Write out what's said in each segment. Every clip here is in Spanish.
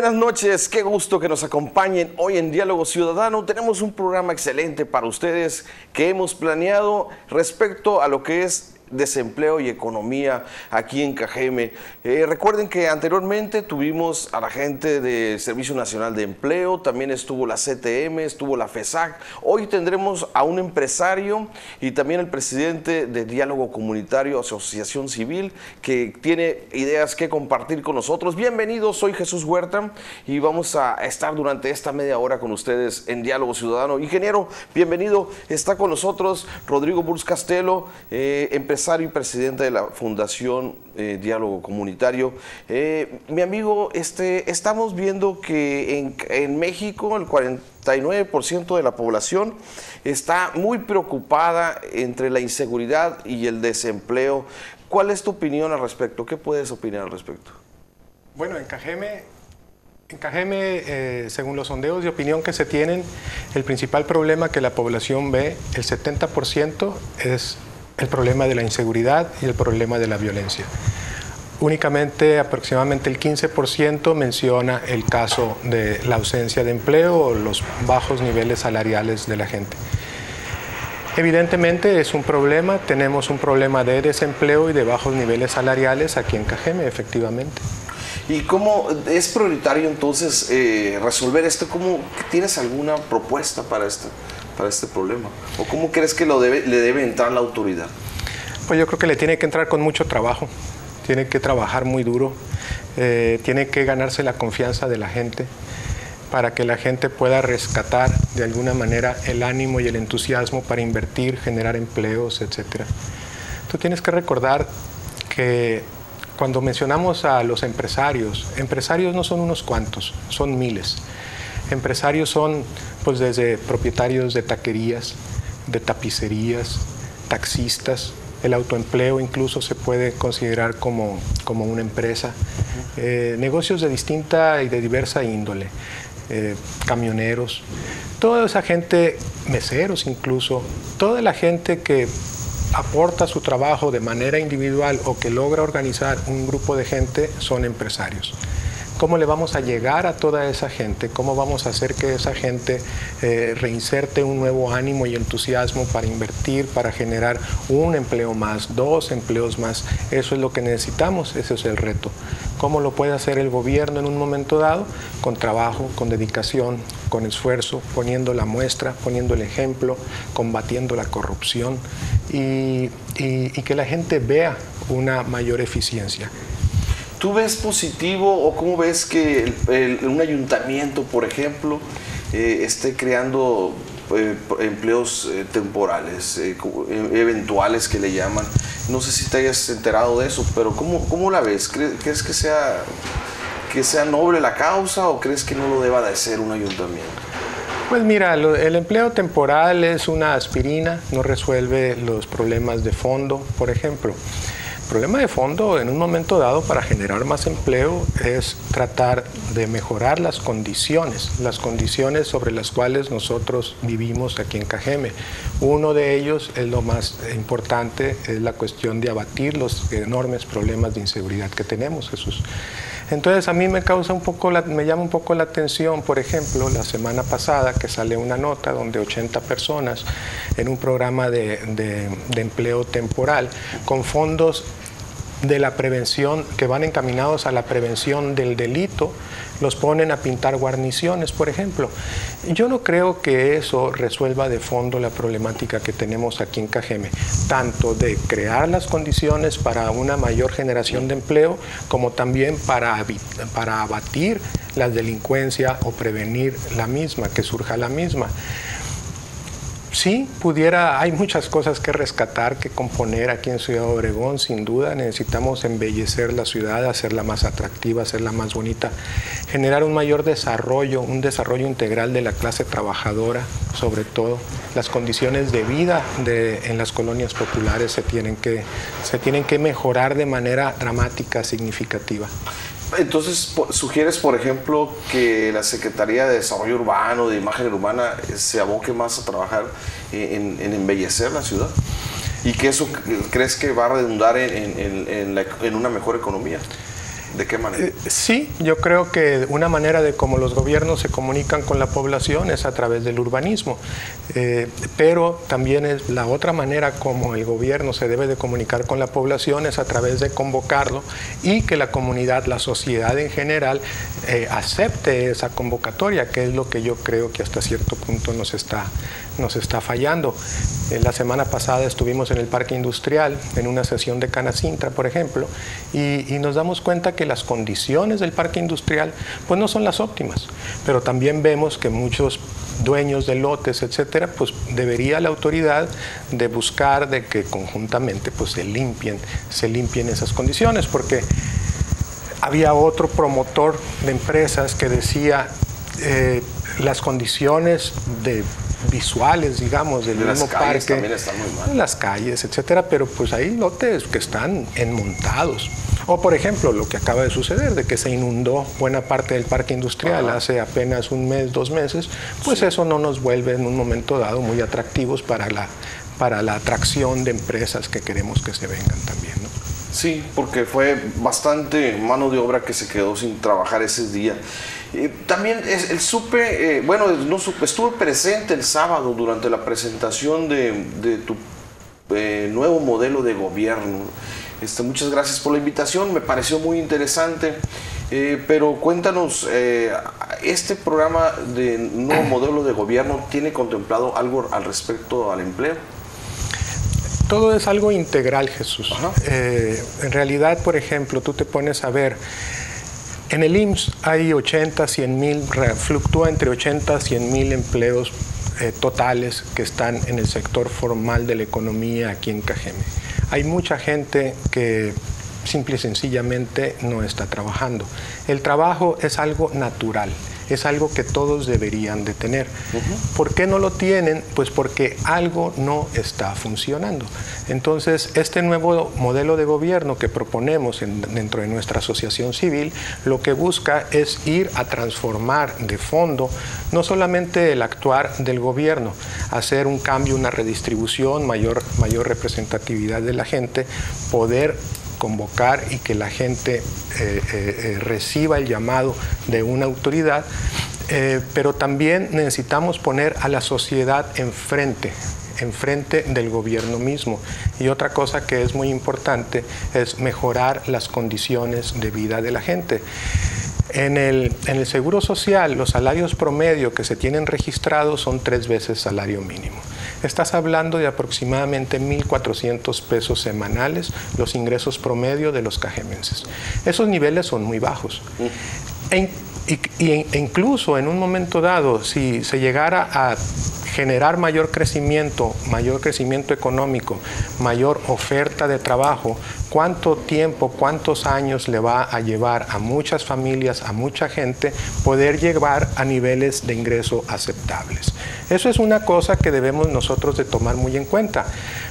buenas noches, qué gusto que nos acompañen hoy en Diálogo Ciudadano. Tenemos un programa excelente para ustedes que hemos planeado respecto a lo que es desempleo y economía aquí en Cajeme. Recuerden que anteriormente tuvimos a la gente del Servicio Nacional de Empleo, también estuvo la CTM, estuvo la FESAC. Hoy tendremos a un empresario y también el presidente de Diálogo Comunitario, Asociación Civil, que tiene ideas que compartir con nosotros. Bienvenidos, soy Jesús Huerta y vamos a estar durante esta media hora con ustedes en Diálogo Ciudadano. Ingeniero, bienvenido. Está con nosotros Rodrigo Burz Castelo, empresario y presidente de la Fundación Diálogo Comunitario. Mi amigo, estamos viendo que en México el 49% de la población está muy preocupada entre la inseguridad y el desempleo. ¿Cuál es tu opinión al respecto? ¿Qué puedes opinar al respecto? Bueno, en Cajeme, según los sondeos de opinión que se tienen, el principal problema que la población ve, el 70%, es el problema de la inseguridad y el problema de la violencia. Únicamente aproximadamente el 15% menciona el caso de la ausencia de empleo o los bajos niveles salariales de la gente. Evidentemente es un problema, tenemos un problema de desempleo y de bajos niveles salariales aquí en Cajeme, efectivamente. ¿Y cómo es prioritario entonces resolver esto? ¿Tienes alguna propuesta para este problema? ¿O cómo crees que le debe entrar la autoridad? Pues yo creo que le tiene que entrar con mucho trabajo, tiene que trabajar muy duro, tiene que ganarse la confianza de la gente para que la gente pueda rescatar de alguna manera el ánimo y el entusiasmo para invertir, generar empleos, etc. Tú tienes que recordar que cuando mencionamos a los empresarios no son unos cuantos, son miles. Empresarios son pues desde propietarios de taquerías, de tapicerías, taxistas, el autoempleo incluso se puede considerar como una empresa, negocios de distinta y de diversa índole, camioneros, toda esa gente, meseros incluso, toda la gente que aporta su trabajo de manera individual o que logra organizar un grupo de gente son empresarios. ¿Cómo le vamos a llegar a toda esa gente? ¿Cómo vamos a hacer que esa gente reinserte un nuevo ánimo y entusiasmo para invertir, para generar un empleo más, 2 empleos más? Eso es lo que necesitamos, ese es el reto. ¿Cómo lo puede hacer el gobierno en un momento dado? Con trabajo, con dedicación, con esfuerzo, poniendo la muestra, poniendo el ejemplo, combatiendo la corrupción y que la gente vea una mayor eficiencia. ¿Tú ves positivo o cómo ves que un ayuntamiento, por ejemplo, esté creando empleos temporales, eventuales que le llaman? No sé si te hayas enterado de eso, pero ¿cómo la ves? ¿Crees que sea noble la causa o crees que no lo deba de hacer un ayuntamiento? Pues mira, el empleo temporal es una aspirina, no resuelve los problemas de fondo, por ejemplo. El problema de fondo en un momento dado para generar más empleo es tratar de mejorar las condiciones sobre las cuales nosotros vivimos aquí en Cajeme. Uno de ellos es lo más importante, es la cuestión de abatir los enormes problemas de inseguridad que tenemos, Jesús. Entonces a mí me llama un poco la atención, por ejemplo, la semana pasada que sale una nota donde 80 personas en un programa de empleo temporal con fondos de la prevención que van encaminados a la prevención del delito, los ponen a pintar guarniciones, por ejemplo. Yo no creo que eso resuelva de fondo la problemática que tenemos aquí en Cajeme, tanto de crear las condiciones para una mayor generación de empleo, como también para abatir la delincuencia o prevenir la misma, que surja la misma. Sí, hay muchas cosas que rescatar, que componer aquí en Ciudad Obregón, sin duda. Necesitamos embellecer la ciudad, hacerla más atractiva, hacerla más bonita, generar un mayor desarrollo, un desarrollo integral de la clase trabajadora, sobre todo. Las condiciones de vida en las colonias populares se tienen que mejorar de manera dramática, significativa. Entonces, ¿sugieres, por ejemplo, que la Secretaría de Desarrollo Urbano, de Imagen Urbana, se aboque más a trabajar en embellecer la ciudad? ¿Y que eso crees que va a redundar en una mejor economía? ¿De qué manera? Sí, yo creo que una manera de cómo los gobiernos se comunican con la población es a través del urbanismo, pero también es la otra manera como el gobierno se debe de comunicar con la población es a través de convocarlo y que la comunidad, la sociedad en general, acepte esa convocatoria, que es lo que yo creo que hasta cierto punto nos está fallando. La semana pasada estuvimos en el Parque Industrial, en una sesión de Canacintra, por ejemplo, y nos damos cuenta que las condiciones del Parque Industrial pues no son las óptimas, pero también vemos que muchos dueños de lotes, etcétera, pues debería la autoridad de buscar de que conjuntamente pues se limpien esas condiciones, porque había otro promotor de empresas que decía las condiciones visuales, digamos, del mismo parque, también están muy mal. Las calles, etcétera, pero pues hay lotes que están enmontados. O por ejemplo, lo que acaba de suceder, de que se inundó buena parte del parque industrial hace apenas un mes, 2 meses, pues sí, eso no nos vuelve en un momento dado muy atractivos para la atracción de empresas que queremos que se vengan también, ¿no? Sí, porque fue bastante mano de obra que se quedó sin trabajar ese día. También estuve presente el sábado durante la presentación de tu nuevo modelo de gobierno. Muchas gracias por la invitación, me pareció muy interesante, pero cuéntanos, ¿este programa de nuevo modelo de gobierno tiene contemplado algo al respecto al empleo? Todo es algo integral, Jesús. En realidad, por ejemplo, tú te pones a ver, en el IMSS hay 80, 100 mil, fluctúa entre 80 a 100 mil empleos totales que están en el sector formal de la economía aquí en Cajeme. Hay mucha gente que simple y sencillamente no está trabajando. El trabajo es algo natural, es algo que todos deberían de tener. ¿Por qué no lo tienen? Pues porque algo no está funcionando. Entonces, este nuevo modelo de gobierno que proponemos dentro de nuestra asociación civil, lo que busca es ir a transformar de fondo no solamente el actuar del gobierno, hacer un cambio, una redistribución, mayor representatividad de la gente, poder convocar y que la gente reciba el llamado de una autoridad, pero también necesitamos poner a la sociedad enfrente del gobierno mismo. Y otra cosa que es muy importante es mejorar las condiciones de vida de la gente. En el Seguro Social, los salarios promedio que se tienen registrados son 3 veces salario mínimo. Estás hablando de aproximadamente 1,400 pesos semanales, los ingresos promedio de los cajemenses. Esos niveles son muy bajos. E incluso en un momento dado, si se llegara a generar mayor crecimiento económico, mayor oferta de trabajo, ¿cuánto tiempo, cuántos años le va a llevar a muchas familias, a mucha gente, poder llegar a niveles de ingreso aceptables? Eso es una cosa que debemos nosotros de tomar muy en cuenta,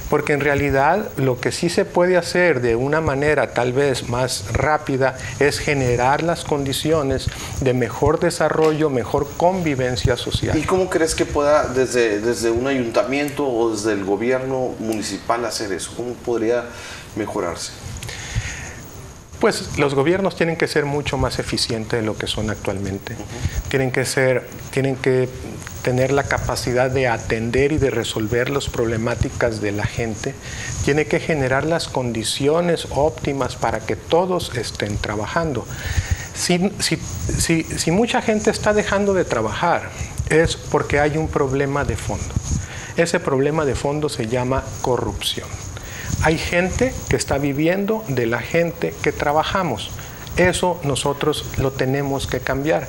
porque en realidad lo que sí se puede hacer de una manera tal vez más rápida es generar las condiciones de mejor desarrollo, mejor convivencia social. ¿Y cómo crees que pueda desde un ayuntamiento o desde el gobierno municipal hacer eso? ¿Cómo podría mejorarse? Pues los gobiernos tienen que ser mucho más eficientes de lo que son actualmente. Tienen que tener la capacidad de atender y de resolver las problemáticas de la gente. Tiene que generar las condiciones óptimas para que todos estén trabajando. Si mucha gente está dejando de trabajar, es porque hay un problema de fondo. Ese problema de fondo se llama corrupción. Hay gente que está viviendo de la gente que trabajamos. Eso nosotros lo tenemos que cambiar.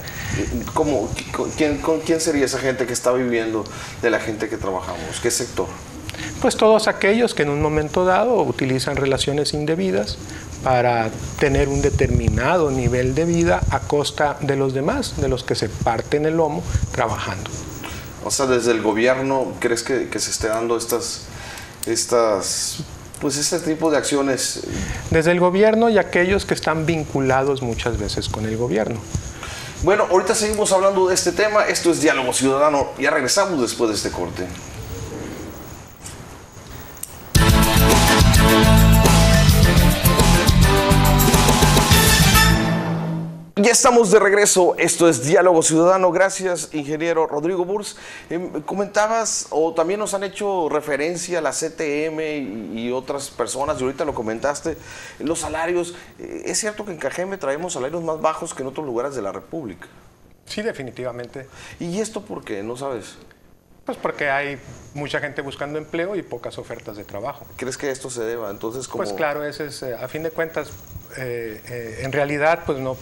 ¿Quién sería esa gente que está viviendo de la gente que trabajamos? ¿Qué sector? Pues todos aquellos que en un momento dado utilizan relaciones indebidas para tener un determinado nivel de vida a costa de los demás, de los que se parten el lomo trabajando. O sea, desde el gobierno, ¿crees que se esté dando este tipo de acciones? Desde el gobierno y aquellos que están vinculados muchas veces con el gobierno. Bueno, ahorita seguimos hablando de este tema. Esto es Diálogo Ciudadano. Ya regresamos después de este corte. estamos de regreso. Esto es Diálogo Ciudadano. Gracias, ingeniero Rodrigo Burs. Comentabas, o también nos han hecho referencia a la CTM y otras personas, y ahorita lo comentaste, los salarios. ¿Es cierto que en Cajeme traemos salarios más bajos que en otros lugares de la República? Sí, definitivamente. ¿Y esto por qué? ¿No sabes? Pues porque hay mucha gente buscando empleo y pocas ofertas de trabajo. ¿Crees que esto se deba? Entonces, Pues claro, ese es, a fin de cuentas, en realidad, pues no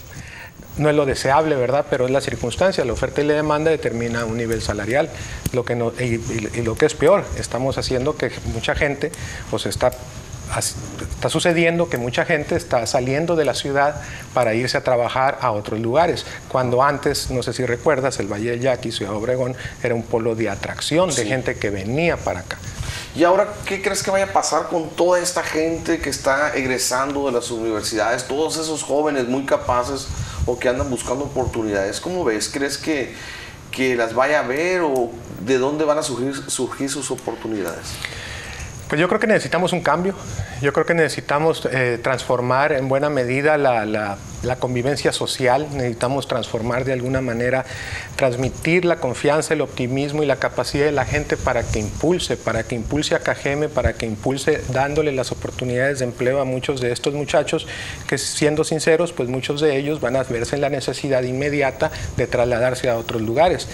es lo deseable, ¿verdad? Pero es la circunstancia. La oferta y la demanda determina un nivel salarial. Lo que no, y lo que es peor, estamos haciendo que mucha gente, pues está sucediendo que mucha gente está saliendo de la ciudad para irse a trabajar a otros lugares, cuando antes, no sé si recuerdas, el Valle del Yaqui, Ciudad Obregón, era un polo de atracción de gente que venía para acá. ¿Y ahora qué crees que vaya a pasar con toda esta gente que está egresando de las universidades, todos esos jóvenes muy capaces o que andan buscando oportunidades? ¿Cómo ves? ¿Crees que las vaya a ver o de dónde van a surgir sus oportunidades? Pues yo creo que necesitamos un cambio. Yo creo que necesitamos transformar en buena medida la convivencia social. Necesitamos transformar de alguna manera, transmitir la confianza, el optimismo y la capacidad de la gente para que impulse a Cajeme, para que impulse dándole las oportunidades de empleo a muchos de estos muchachos que, siendo sinceros, pues muchos de ellos van a verse en la necesidad inmediata de trasladarse a otros lugares.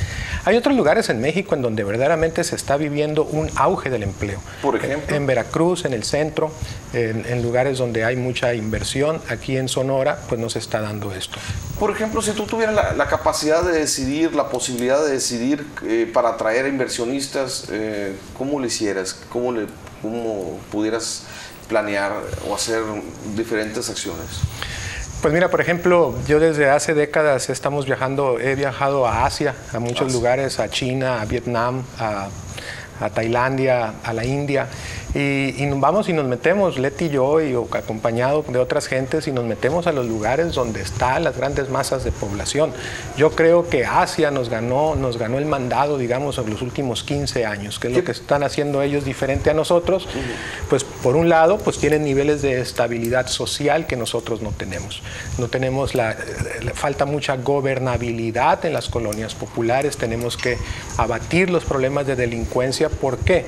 Hay otros lugares en México en donde verdaderamente se está viviendo un auge del empleo. Por ejemplo, en Veracruz, en el centro, en lugares donde hay mucha inversión. Aquí en Sonora, pues no se está dando esto. Por ejemplo, si tú tuvieras la capacidad de decidir, la posibilidad de decidir para atraer a inversionistas, ¿cómo lo hicieras? ¿Cómo pudieras planear o hacer diferentes acciones? Pues mira, por ejemplo, yo desde hace décadas he viajado a Asia, a muchos lugares, a China, a Vietnam, a Tailandia, a la India, y vamos y nos metemos, Leti y yo, acompañado de otras gentes, y nos metemos a los lugares donde están las grandes masas de población. Yo creo que Asia nos ganó el mandado, digamos, en los últimos 15 años, que es lo que están haciendo ellos diferente a nosotros. Pues por un lado, pues tienen niveles de estabilidad social que nosotros no tenemos. No tenemos falta mucha gobernabilidad en las colonias populares, tenemos que abatir los problemas de delincuencia. ¿Por qué?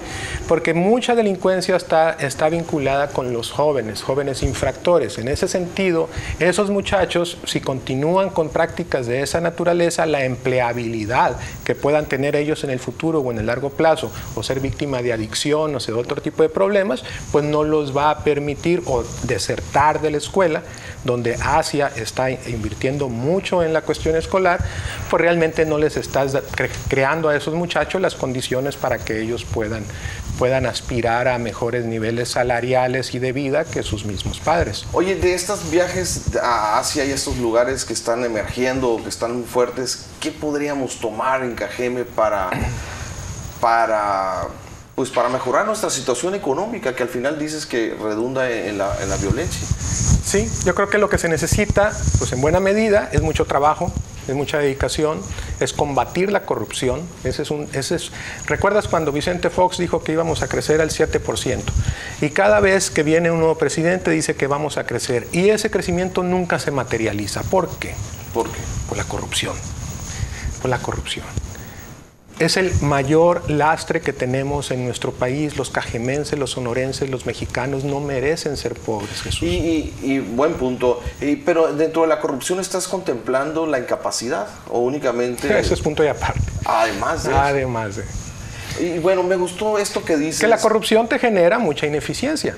Porque mucha delincuencia está vinculada con los jóvenes infractores. En ese sentido, esos muchachos, si continúan con prácticas de esa naturaleza, la empleabilidad que puedan tener ellos en el futuro o en el largo plazo, o ser víctima de adicción o ser otro tipo de problemas, pues no los va a permitir o desertar de la escuela, donde Asia está invirtiendo mucho en la cuestión escolar, pues realmente no les estás creando a esos muchachos las condiciones para que ellos puedan aspirar a mejores niveles salariales y de vida que sus mismos padres. Oye, de estos viajes a Asia y estos lugares que están emergiendo, que están muy fuertes, ¿qué podríamos tomar en Cajeme para mejorar nuestra situación económica, que al final dices que redunda en la violencia? Sí, yo creo que lo que se necesita, pues en buena medida, es mucho trabajo, es mucha dedicación, es combatir la corrupción. ¿Recuerdas cuando Vicente Fox dijo que íbamos a crecer al 7%? Y cada vez que viene un nuevo presidente dice que vamos a crecer. Y ese crecimiento nunca se materializa. ¿Por qué? ¿Por qué? Por la corrupción. Por la corrupción. Es el mayor lastre que tenemos en nuestro país. Los cajemenses, los sonorenses, los mexicanos no merecen ser pobres, Jesús. Y buen punto. Pero dentro de la corrupción, ¿estás contemplando la incapacidad o únicamente...? Eso es punto y aparte. Además de... Y bueno, me gustó esto que dices. Que la corrupción te genera mucha ineficiencia.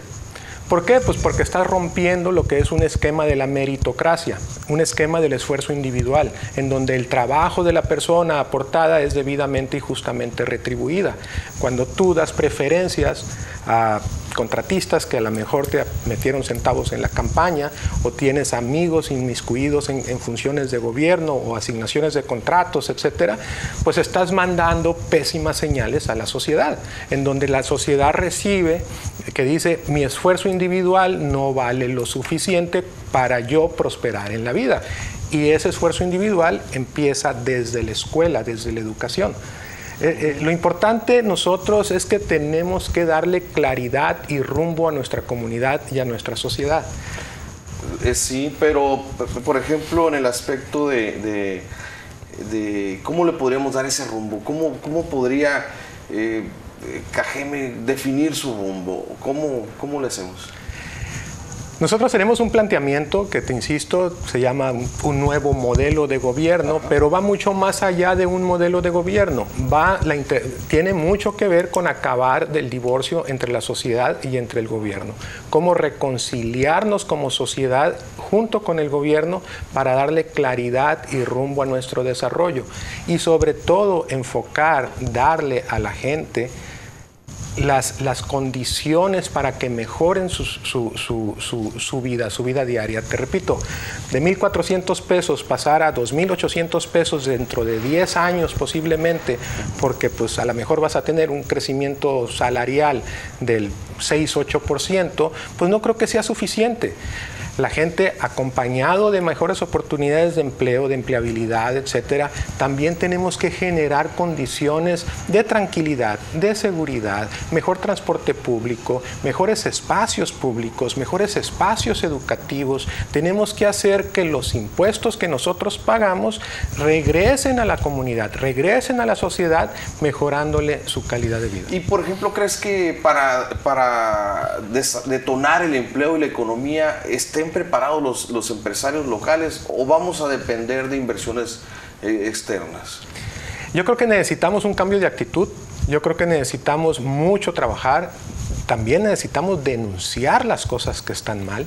¿Por qué? Pues porque estás rompiendo lo que es un esquema de la meritocracia, un esquema del esfuerzo individual, en donde el trabajo de la persona aportada es debidamente y justamente retribuida. Cuando tú das preferencias a contratistas que a lo mejor te metieron centavos en la campaña, o tienes amigos inmiscuidos en funciones de gobierno o asignaciones de contratos, etcétera, pues estás mandando pésimas señales a la sociedad, en donde la sociedad recibe que dice: mi esfuerzo individual no vale lo suficiente para yo prosperar en la vida. Y ese esfuerzo individual empieza desde la escuela, desde la educación. Lo importante nosotros es que tenemos que darle claridad y rumbo a nuestra comunidad y a nuestra sociedad. Sí, pero por ejemplo en el aspecto de cómo le podríamos dar ese rumbo, cómo podría Cajeme definir su rumbo, cómo le hacemos. Nosotros tenemos un planteamiento que, te insisto, se llama un nuevo modelo de gobierno, pero va mucho más allá de un modelo de gobierno. Tiene mucho que ver con acabar del divorcio entre la sociedad y entre el gobierno. Cómo reconciliarnos como sociedad junto con el gobierno para darle claridad y rumbo a nuestro desarrollo. Y sobre todo darle a la gente las condiciones para que mejoren su vida diaria. Te repito, de 1,400 pesos pasar a 2,800 pesos dentro de 10 años posiblemente, porque pues a lo mejor vas a tener un crecimiento salarial del 6-8%, pues no creo que sea suficiente. La gente, acompañado de mejores oportunidades de empleo, de empleabilidad, etcétera, también tenemos que generar condiciones de tranquilidad, de seguridad, mejor transporte público, mejores espacios públicos, mejores espacios educativos. Tenemos que hacer que los impuestos que nosotros pagamos regresen a la comunidad, regresen a la sociedad, mejorándole su calidad de vida. Y por ejemplo, ¿crees que para detonar el empleo y la economía estén preparados los empresarios locales o vamos a depender de inversiones externas? Yo creo que necesitamos un cambio de actitud, yo creo que necesitamos mucho trabajar, también necesitamos denunciar las cosas que están mal.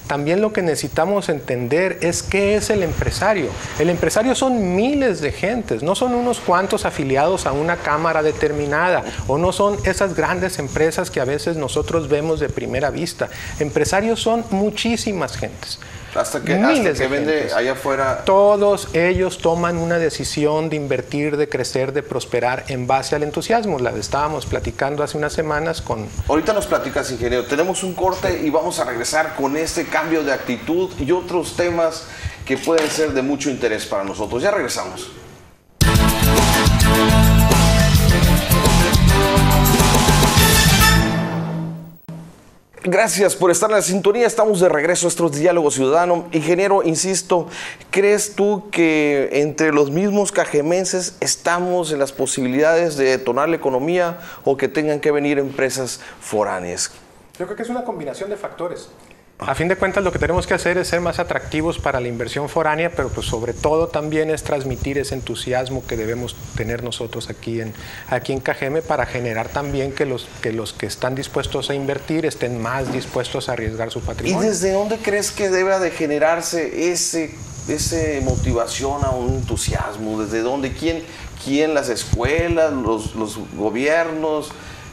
También lo que necesitamos entender es qué es el empresario. El empresario son miles de gentes, no son unos cuantos afiliados a una cámara determinada o no son esas grandes empresas que a veces nosotros vemos de primera vista. Empresarios son muchísimas gentes. Hasta que vende allá afuera. Todos ellos toman una decisión de invertir, de crecer, de prosperar en base al entusiasmo. La estábamos platicando hace unas semanas con... Ahorita nos platicas, ingeniero. Tenemos un corte y vamos a regresar con este cambio de actitud y otros temas que pueden ser de mucho interés para nosotros. Ya regresamos. Gracias por estar en la sintonía. Estamos de regreso a estos Diálogo Ciudadano. Ingeniero, insisto, ¿crees tú que entre los mismos cajemenses estamos en las posibilidades de detonar la economía o que tengan que venir empresas foráneas? Yo creo que es una combinación de factores. A fin de cuentas, lo que tenemos que hacer es ser más atractivos para la inversión foránea, pero pues sobre todo también es transmitir ese entusiasmo que debemos tener nosotros aquí en Cajeme para generar también que los que están dispuestos a invertir estén más dispuestos a arriesgar su patrimonio. ¿Y desde dónde crees que debe de generarse ese motivación a un entusiasmo? ¿Desde dónde? ¿Quién? ¿Las escuelas? ¿Los gobiernos?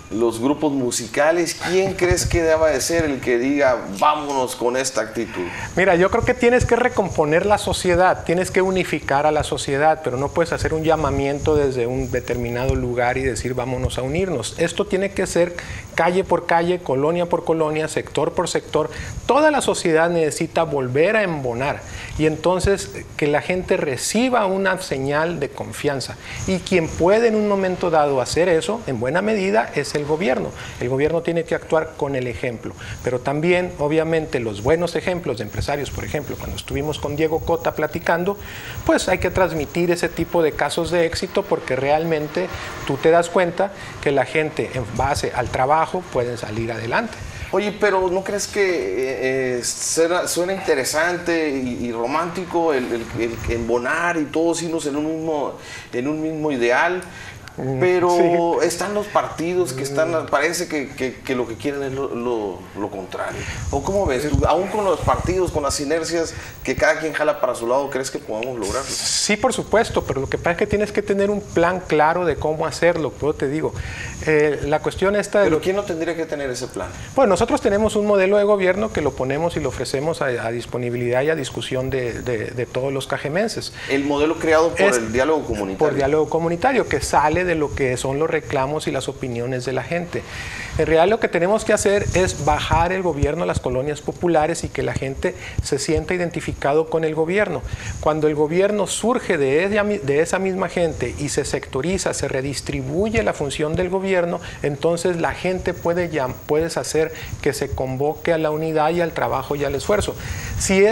¿Los grupos musicales? ¿Quién crees que deba de ser el que diga vámonos con esta actitud? Mira, yo creo que tienes que recomponer la sociedad, tienes que unificar a la sociedad, pero no puedes hacer un llamamiento desde un determinado lugar y decir vámonos a unirnos. Esto tiene que ser calle por calle, colonia por colonia, sector por sector. Toda la sociedad necesita volver a embonar y entonces que la gente reciba una señal de confianza. Y quien puede en un momento dado hacer eso, en buena medida, es el gobierno. El gobierno tiene que actuar con el ejemplo, pero también obviamente los buenos ejemplos de empresarios, por ejemplo, cuando estuvimos con Diego Cota platicando, pues hay que transmitir ese tipo de casos de éxito porque realmente tú te das cuenta que la gente en base al trabajo puede salir adelante. Oye, pero ¿no crees que suena interesante y romántico el embonar y todos irnos en un mismo ideal? Pero sí, están los partidos que parece que lo que quieren es lo contrario. ¿O cómo ves? ¿Tú, aún con los partidos, con las inercias que cada quien jala para su lado, crees que podamos lograrlo? Sí, por supuesto, pero lo que pasa es que tienes que tener un plan claro de cómo hacerlo. Yo te digo, la cuestión esta de... ¿Pero quién no tendría que tener ese plan? Bueno, nosotros tenemos un modelo de gobierno que lo ponemos y lo ofrecemos a disponibilidad y a discusión de todos los cajemenses. El modelo creado por el diálogo comunitario. Por diálogo comunitario, que sale de lo que son los reclamos y las opiniones de la gente. En realidad lo que tenemos que hacer es bajar el gobierno a las colonias populares y que la gente se sienta identificado con el gobierno. Cuando el gobierno surge de esa misma gente y se sectoriza, se redistribuye la función del gobierno, entonces la gente puedes hacer que se convoque a la unidad y al trabajo y al esfuerzo. Si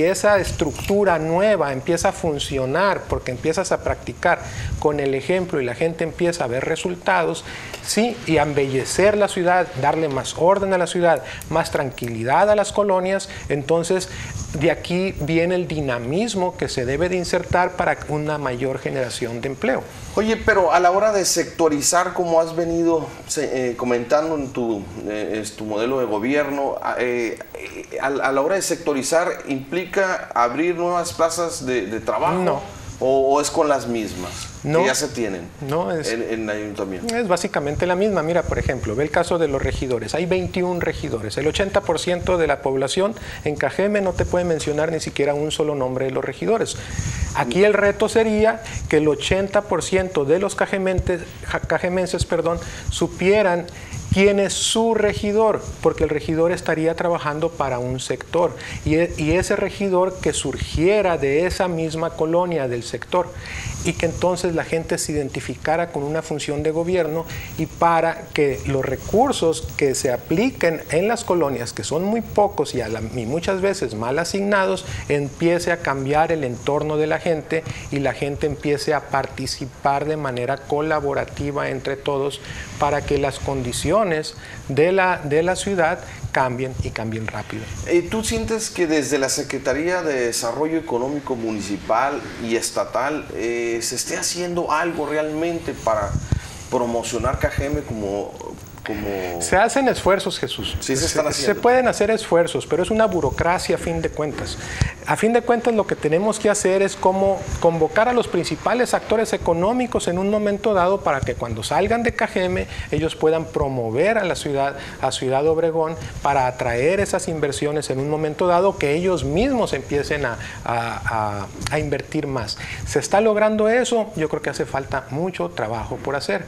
esa estructura nueva empieza a funcionar porque empiezas a practicar con el ejemplo y la gente empieza a ver resultados, sí, y a embellecer la ciudad, darle más orden a la ciudad, más tranquilidad a las colonias, entonces de aquí viene el dinamismo que se debe de insertar para una mayor generación de empleo. Oye, pero a la hora de sectorizar, como has venido comentando en tu modelo de gobierno, a la hora de sectorizar, ¿implica abrir nuevas plazas de trabajo? No. ¿O es con las mismas No, que ya se tienen es, en el ayuntamiento? Es básicamente la misma. Mira, por ejemplo, ve el caso de los regidores. Hay 21 regidores. El 80% de la población en Cajeme no te puede mencionar ni siquiera un solo nombre de los regidores. Aquí el reto sería que el 80% de los cajemenses, supieran quién es su regidor, porque el regidor estaría trabajando para un sector y ese regidor que surgiera de esa misma colonia del sector y que entonces la gente se identificara con una función de gobierno y para que los recursos que se apliquen en las colonias, que son muy pocos y muchas veces mal asignados, empiece a cambiar el entorno de la gente y la gente empiece a participar de manera colaborativa entre todos para que las condiciones de la ciudad cambien y cambien rápido. ¿Tú sientes que desde la Secretaría de Desarrollo Económico Municipal y Estatal se esté haciendo algo realmente para promocionar Cajeme como... Se hacen esfuerzos, Jesús. Sí, se están haciendo. Se pueden hacer esfuerzos, pero es una burocracia a fin de cuentas. A fin de cuentas, lo que tenemos que hacer es como convocar a los principales actores económicos en un momento dado para que cuando salgan de Cajeme, ellos puedan promover a la ciudad, a Ciudad Obregón, para atraer esas inversiones en un momento dado, que ellos mismos empiecen a invertir más. ¿Se está logrando eso? Yo creo que hace falta mucho trabajo por hacer.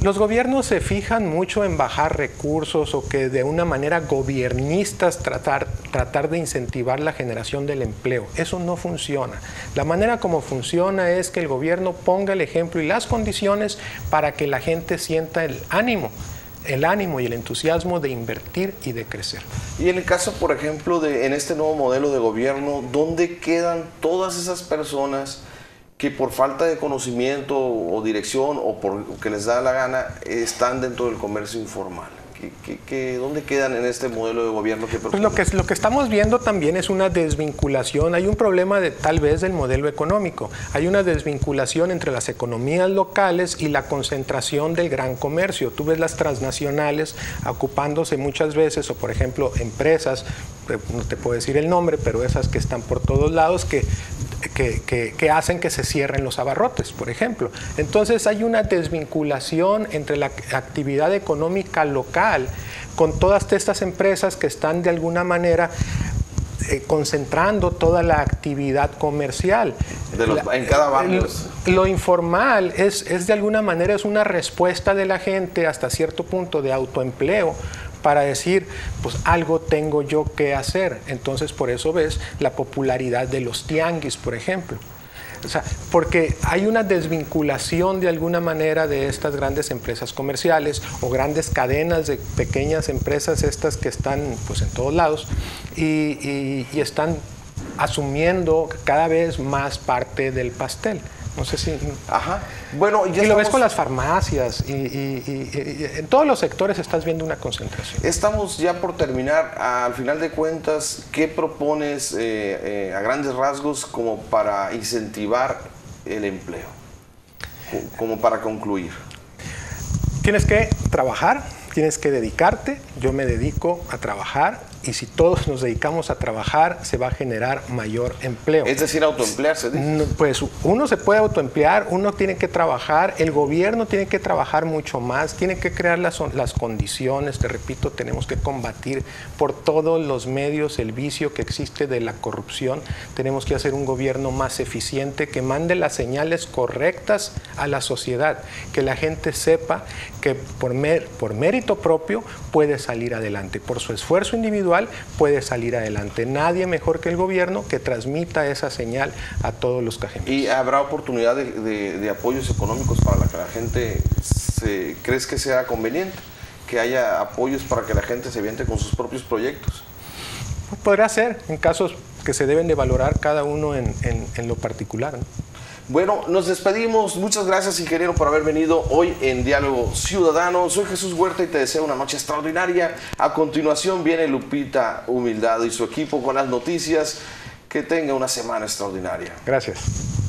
Los gobiernos se fijan mucho en bajar recursos o que de una manera gobiernistas tratar de incentivar la generación del empleo. Eso no funciona. La manera como funciona es que el gobierno ponga el ejemplo y las condiciones para que la gente sienta el ánimo y el entusiasmo de invertir y de crecer. Y en el caso, por ejemplo, en este nuevo modelo de gobierno, ¿dónde quedan todas esas personas que por falta de conocimiento o dirección o porque les da la gana están dentro del comercio informal? ¿Dónde quedan en este modelo de gobierno que propone? Pues lo que estamos viendo también es una desvinculación. Hay un problema tal vez del modelo económico. Hay una desvinculación entre las economías locales y la concentración del gran comercio. Tú ves las transnacionales ocupándose muchas veces, o por ejemplo empresas, no te puedo decir el nombre, pero esas que están por todos lados, que hacen que se cierren los abarrotes, por ejemplo. Entonces hay una desvinculación entre la actividad económica local con todas estas empresas que están de alguna manera concentrando toda la actividad comercial. En cada barrio. Lo informal es de alguna manera es una respuesta de la gente hasta cierto punto de autoempleo, para decir, pues algo tengo yo que hacer. Entonces, por eso ves la popularidad de los tianguis, por ejemplo. O sea, porque hay una desvinculación de alguna manera de estas grandes empresas comerciales o grandes cadenas de pequeñas empresas, estas que están pues en todos lados y están asumiendo cada vez más parte del pastel. No sé si... Ajá. Bueno, y lo ves con las farmacias y en todos los sectores estás viendo una concentración. Estamos ya por terminar. Al final de cuentas, ¿qué propones a grandes rasgos como para incentivar el empleo? Como para concluir. Tienes que trabajar, tienes que dedicarte. Yo me dedico a trabajar. Y si todos nos dedicamos a trabajar, se va a generar mayor empleo. Es decir, autoemplearse. Pues uno se puede autoemplear, uno tiene que trabajar, el gobierno tiene que trabajar mucho más, tiene que crear las condiciones, te repito, tenemos que combatir por todos los medios el vicio que existe de la corrupción, tenemos que hacer un gobierno más eficiente, que mande las señales correctas a la sociedad, que la gente sepa que por mérito propio puede salir adelante, por su esfuerzo individual puede salir adelante. Nadie mejor que el gobierno que transmita esa señal a todos los cajemenses. ¿Y habrá oportunidad de apoyos económicos para que la gente crees que sea conveniente? Que haya apoyos para que la gente se aviente con sus propios proyectos. Pues podrá ser en casos que se deben de valorar cada uno en lo particular, ¿no? Bueno, nos despedimos. Muchas gracias, ingeniero, por haber venido hoy en Diálogo Ciudadano. Soy Jesús Huerta y te deseo una noche extraordinaria. A continuación viene Lupita Humildad y su equipo con las noticias. Que tenga una semana extraordinaria. Gracias.